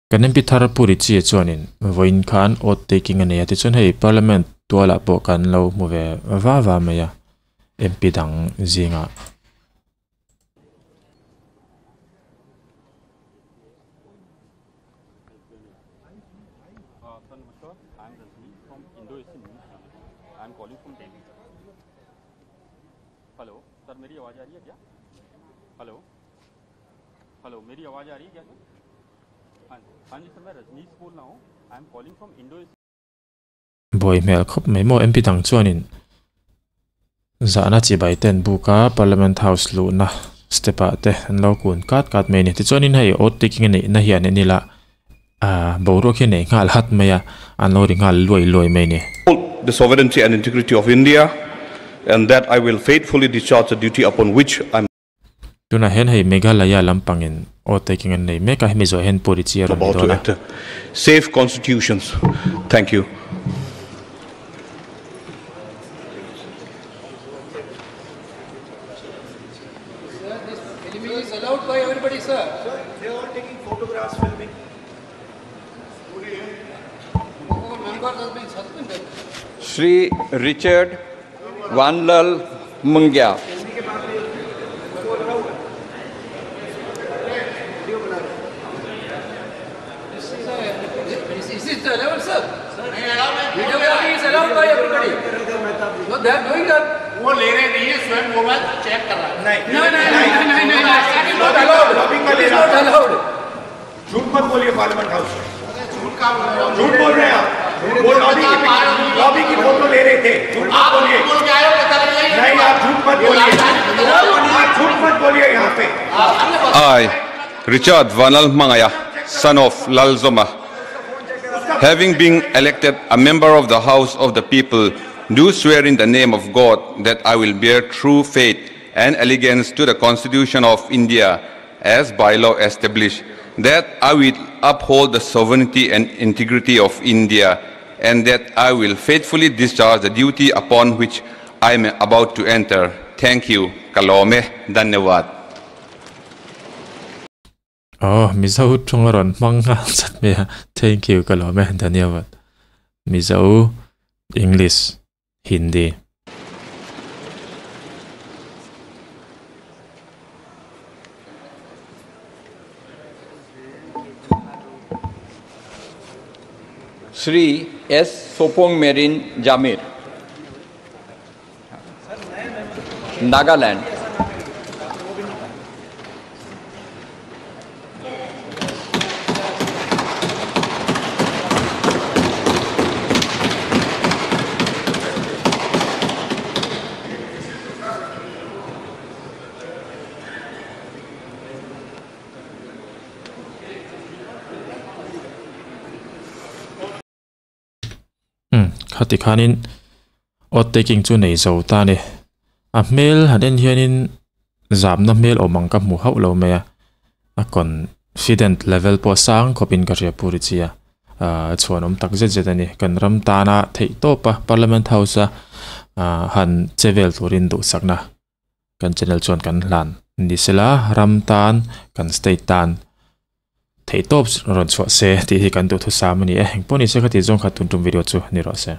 kan MP thar puri chi chuanin voin khan ot taking ania ti chun hei parliament tuala po kan lo mu ve wa maya MP dang zinga I'm calling from Delhi. Hello sir मेरी आवाज़ आ रही है क्या? Hello hello मेरी आवाज़ आ रही है क्या सर? हाँ जी सर मैं रजनीश बोल रहा हूँ. I am calling from Indo. boy mel khop mai mo MP dang chuanin zana chi bai ten buka parliament house lu na stepa te an lo kun kat mai ni ti chuanin hei ot taking nei na hian ni la boro khe nei ngal hat maya an lo ringal loi mai ni the sovereignty and integrity of India, and that I will faithfully discharge the duty upon which I'm tuna hen hei Meghalaya lampangin ot taking nei me ka hemi zo hen puri chi ro about to enter safe constitutions. Thank you. Filming is allowed by everybody, sir. Sir, they are all taking photographs, filming. Members have been suspended. Shri Richard Vanlal Mungya. This is the level, sir. Videography is allowed by everybody. No, they are doing that. वो ले रहे नहीं है, स्वयं mobile check कर रहा है. नहीं. That is not allowed. It is not allowed. झूठ मत बोलिए पार्लियामेंट हाउस में. झूठ बोल रहे हैं आप. वो लॉबी की फोटो ले रहे थे. झूठ मत बोलिए. नहीं, आप झूठ मत बोलिए. आप झूठ मत बोलिए यहाँ पे. I, Richard Vanlal Mungya, son of Lal Zoma, having been elected a member of the House of the People, do swear in the name of God that I will bear true faith and allegiance to the Constitution of India as by law established, that I will uphold the sovereignty and integrity of India, and that I will faithfully discharge the duty upon which I am about to enter. Thank you. Kalome. Dhanyawad. oh mizau thongaron manga chat me thank you kalome dhanyawad mizau English Hindi Shri S. Sopong Merin Jamir, Nagaland. khati khanin ot taking chu nei zo ta ni a mail haden hianin zamna mail omang ka mu hau lo me a confident level po sang khopin ka ria puri chia chuanom tak je ani kan ram ta na thei to pa parliament house han chevel turin du sakna kan channel chon kan lan ni sela ram tan kan state tan thei top ron chwa se ti hi kan du thu samani e poni se khati jong khatun tum video chu ni ro se